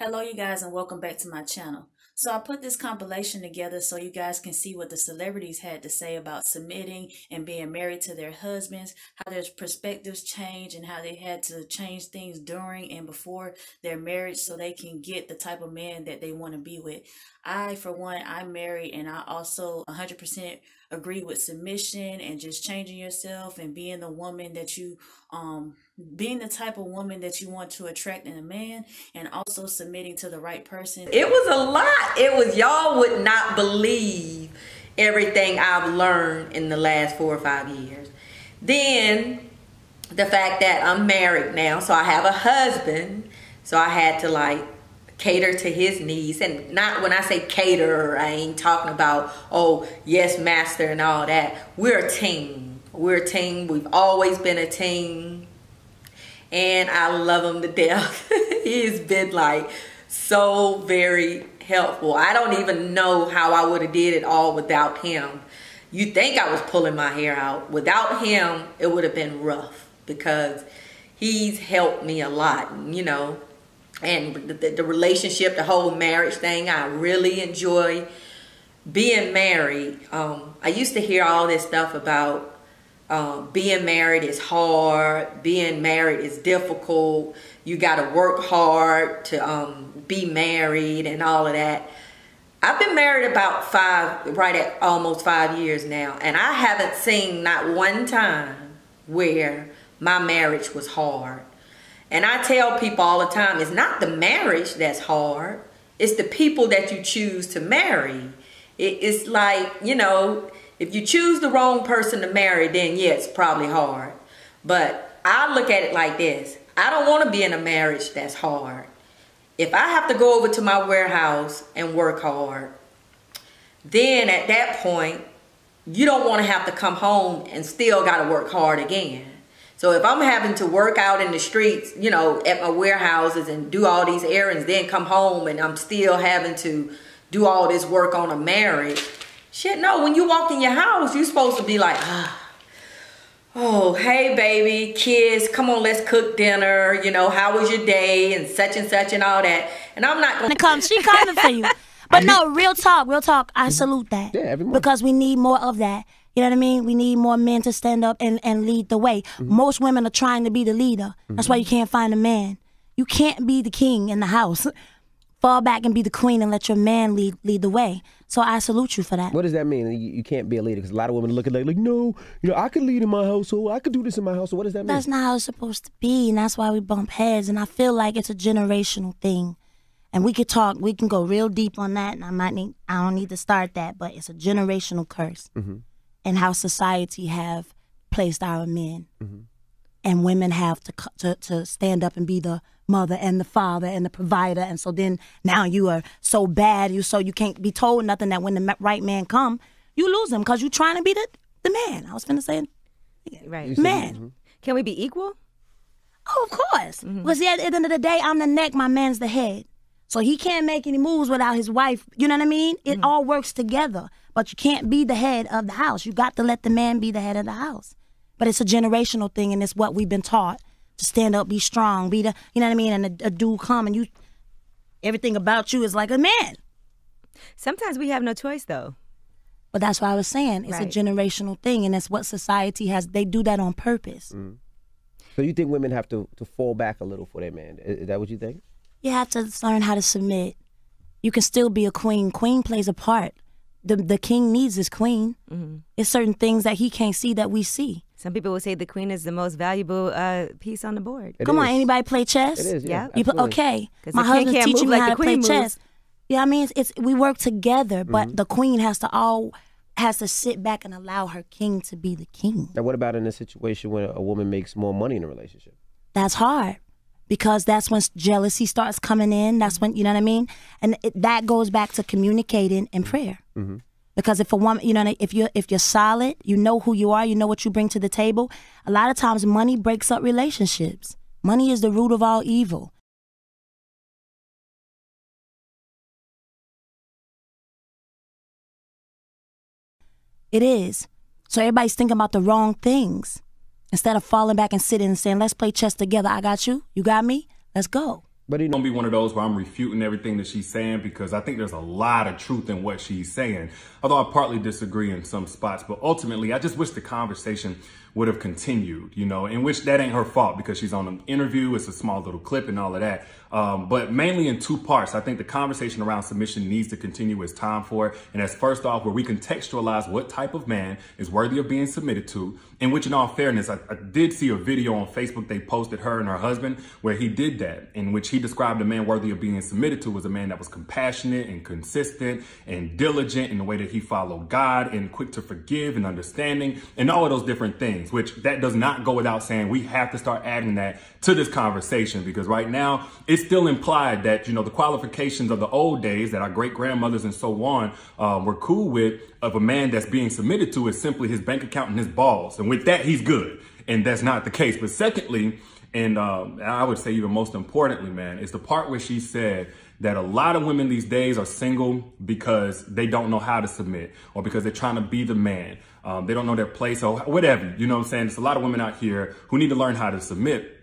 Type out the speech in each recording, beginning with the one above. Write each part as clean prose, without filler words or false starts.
Hello you guys and welcome back to my channel. So I put this compilation together so you guys can see what the celebrities had to say about submitting and being married to their husbands, how their perspectives change and how they had to change things during and before their marriage so they can get the type of man that they want to be with. I, for one, I'm married and I also 100% agree with submission and just changing yourself and being the woman that you, being the type of woman that you want to attract in a man, and also submitting to the right person. It was a lot. It was, y'all would not believe everything I've learned in the last 4 or 5 years. Then the fact that I'm married now, so I have a husband, so I had to like cater to his needs. And not, when I say cater, I ain't talking about, oh, yes, master and all that. We're a team. We're a team. We've always been a team. And I love him to death. He's been like so very helpful. I don't even know how I would have did it all without him. You think I was pulling my hair out. Without him, it would have been rough because he's helped me a lot, you know. And the relationship, the whole marriage thing, I really enjoy being married. I used to hear all this stuff about being married is hard, being married is difficult, you got to work hard to be married and all of that. I've been married about almost 5 years now, and I haven't seen not one time where my marriage was hard. And I tell people all the time, it's not the marriage that's hard, it's the people that you choose to marry. It's like, you know, if you choose the wrong person to marry, then yeah, it's probably hard. But I look at it like this. I don't want to be in a marriage that's hard. If I have to go over to my warehouse and work hard, then at that point, you don't want to have to come home and still got to work hard again. So if I'm having to work out in the streets, you know, at my warehouses and do all these errands, then come home and I'm still having to do all this work on a marriage, shit, no, when you walk in your house, you're supposed to be like, oh, hey, baby, kids, come on, let's cook dinner. You know, how was your day and such and all that. And I'm not going to come. She coming for you. But no, real talk. I salute that. Yeah, every month. Because we need more of that. You know what I mean? We need more men to stand up and lead the way. Most women are trying to be the leader. That's why you can't find a man. You can't be the king in the house. Fall back and be the queen and let your man lead the way. So I salute you for that. What does that mean? You can't be a leader? Because a lot of women look at it like, no, you know, I could lead in my household. I could do this in my household. What does that mean? That's not how it's supposed to be, and that's why we bump heads. And I feel like it's a generational thing. And we could talk, we can go real deep on that, and I don't need to start that, but it's a generational curse. And how society have placed our men. And women have to stand up and be the mother and the father and the provider. And so then now you are so bad, you can't be told nothing, that when the right man come, you lose him because you're trying to be the man. I was going to say, right, man. Can we be equal? Oh, of course. Because at the end of the day, I'm the neck, my man's the head. So he can't make any moves without his wife. You know what I mean? It all works together. But you can't be the head of the house. You got to let the man be the head of the house. But it's a generational thing, and it's what we've been taught. To stand up, be strong, be the, you know what I mean? And a dude come and everything about you is like a man. Sometimes we have no choice, though. But that's why I was saying it's a generational thing, and that's what society has. They do that on purpose. So you think women have to fall back a little for their man? Is that what you think? You have to learn how to submit. You can still be a queen. Queen plays a part. The king needs his queen. It's certain things that he can't see that we see. Some people will say the queen is the most valuable piece on the board. Come on, anybody play chess? It is, yeah. Okay. My husband's teaching me how to play chess. Yeah, I mean, we work together, but the queen has to sit back and allow her king to be the king. Now, what about in a situation where a woman makes more money in a relationship? That's hard. Because that's when jealousy starts coming in. That's when, you know what I mean? And that goes back to communicating and prayer. Because if a woman, you know, if you're solid, you know who you are, you know what you bring to the table. A lot of times money breaks up relationships. Money is the root of all evil. It is. So everybody's thinking about the wrong things. Instead of falling back and sitting and saying, let's play chess together. I got you. You got me. Let's go. But It's gonna be one of those where I'm refuting everything that she's saying, because I think there's a lot of truth in what she's saying. Although I partly disagree in some spots, but ultimately I just wish the conversation would have continued, you know, in which that ain't her fault because she's on an interview. It's a small little clip and all of that. But mainly in two parts. I think the conversation around submission needs to continue. It's time for it. And that's first off, where we contextualize what type of man is worthy of being submitted to, in which, in all fairness, I did see a video on Facebook they posted, her and her husband, where he did that, in which he described a man worthy of being submitted to as a man that was compassionate and consistent and diligent in the way that he followed God and quick to forgive and understanding and all of those different things, which that does not go without saying. We have to start adding that to this conversation, because right now it's still implied that, you know, the qualifications of the old days that our great grandmothers and so on were cool with, of a man that's being submitted to, is simply his bank account and his balls. And with that, he's good. And that's not the case. But secondly, and I would say even most importantly, man, is the part where she said that a lot of women these days are single because they don't know how to submit, or because they're trying to be the man. They don't know their place or whatever. You know what I'm saying? There's a lot of women out here who need to learn how to submit,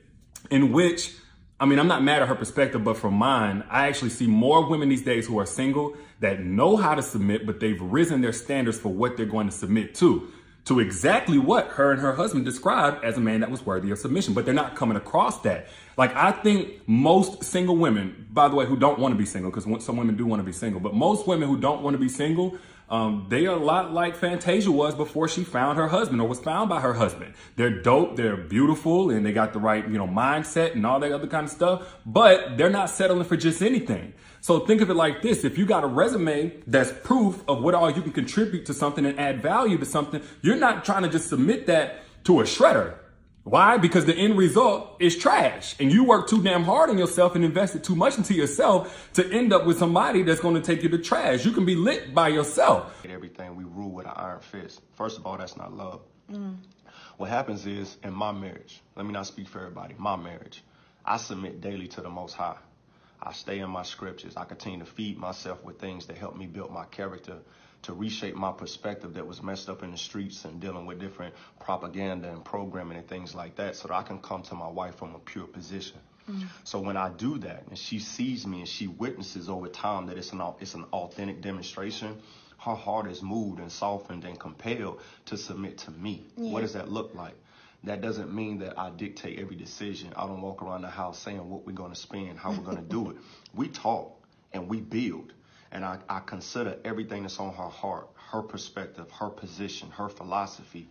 in which, I mean, I'm not mad at her perspective, but from mine, I actually see more women these days who are single that know how to submit, but they've risen their standards for what they're going to submit to exactly what her and her husband described as a man that was worthy of submission, but they're not coming across that. Like, I think most single women, by the way, who don't want to be single, because some women do want to be single, but most women who don't want to be single, they are a lot like Fantasia was before she found her husband, or was found by her husband. They're dope, they're beautiful, and they got the right, you know, mindset and all that other kind of stuff, but they're not settling for just anything. So think of it like this. If you got a resume that's proof of what all you can contribute to something and add value to something, you're not trying to just submit that to a shredder. Why? Because the end result is trash, and you work too damn hard on yourself and invested too much into yourself to end up with somebody that's going to take you to trash. You can be lit by yourself. Everything we rule with an iron fist. First of all, that's not love. What happens is, in my marriage, let me not speak for everybody, my marriage, I submit daily to the Most High. I stay in my scriptures. I continue to feed myself with things that help me build my character, to reshape my perspective that was messed up in the streets and dealing with different propaganda and programming and things like that, so that I can come to my wife from a pure position. So when I do that and she sees me and she witnesses over time that it's an authentic demonstration, her heart is moved and softened and compelled to submit to me. What does that look like? That doesn't mean that I dictate every decision. I don't walk around the house saying what we're going to spend, how we're going to do it. We talk and we build. And I consider everything that's on her heart, her perspective, her position, her philosophy.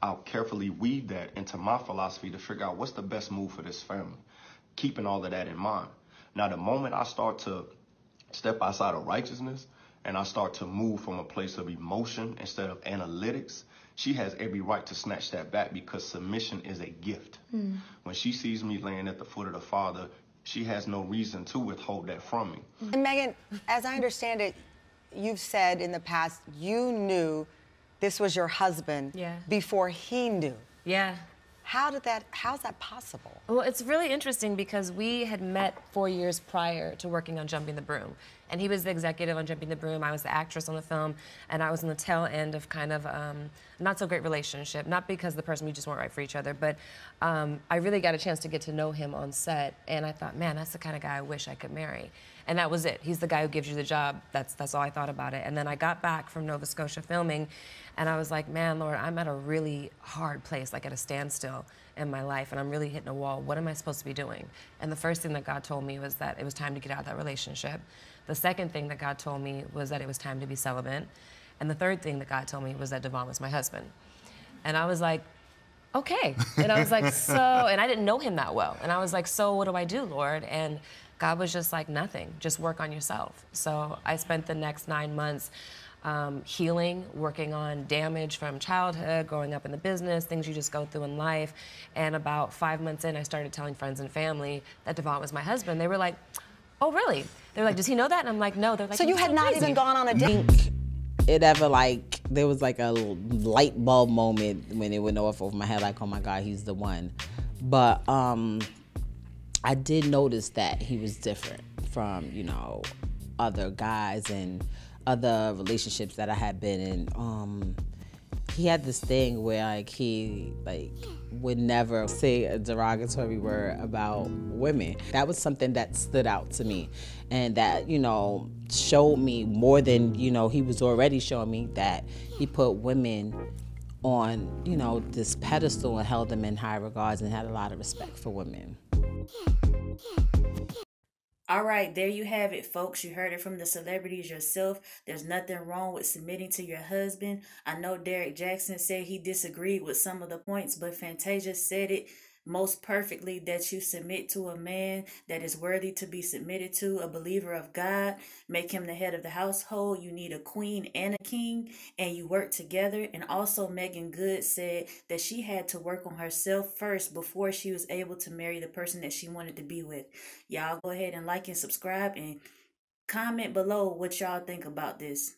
I'll carefully weave that into my philosophy to figure out what's the best move for this family, keeping all of that in mind. Now, the moment I start to step outside of righteousness and I start to move from a place of emotion instead of analytics, she has every right to snatch that back, because submission is a gift. When she sees me laying at the foot of the Father, she has no reason to withhold that from me. And Megan, as I understand it, you've said in the past you knew this was your husband before he knew. Yeah. How's that possible? Well, it's really interesting because we had met 4 years prior to working on Jumping the Broom. And he was the executive on Jumping the Broom, I was the actress on the film, and I was on the tail end of kind of a not so great relationship. Not because the person, we just weren't right for each other, but I really got a chance to get to know him on set, and I thought, man, that's the kind of guy I wish I could marry. And that was it. He's the guy who gives you the job. That's all I thought about it. And then I got back from Nova Scotia filming, and I was like, man, Lord, I'm at a really hard place, like at a standstill in my life, and I'm really hitting a wall. What am I supposed to be doing? And the first thing that God told me was that it was time to get out of that relationship. The second thing that God told me was that it was time to be celibate. And the third thing that God told me was that Devon was my husband. And I was like, okay. And I was like, so, and I didn't know him that well. And I was like, so what do I do, Lord? And God was just like, nothing, just work on yourself. So I spent the next 9 months healing, working on damage from childhood, growing up in the business, things you just go through in life. And about 5 months in, I started telling friends and family that Devon was my husband. They were like, oh, really? They're like, does he know that? And I'm like, no. They're like, so you had not even gone on a date? It ever, like, there was like a light bulb moment when it went off over my head, like, oh my God, he's the one. But I did notice that he was different from, you know, other guys and other relationships that I had been in. he had this thing where like he would never say a derogatory word about women. That was something that stood out to me, and that, you know, showed me more than, you know, he was already showing me, that he put women on, you know, this pedestal and held them in high regards and had a lot of respect for women. All right, there you have it, folks. You heard it from the celebrities yourself. There's nothing wrong with submitting to your husband. I know Derek Jackson said he disagreed with some of the points, but Fantasia said it most perfectly, that you submit to a man that is worthy to be submitted to, a believer of God. Make him the head of the household. You need a queen and a king, and you work together. And also Megan Good said that she had to work on herself first before she was able to marry the person that she wanted to be with. Y'all go ahead and like and subscribe and comment below what y'all think about this.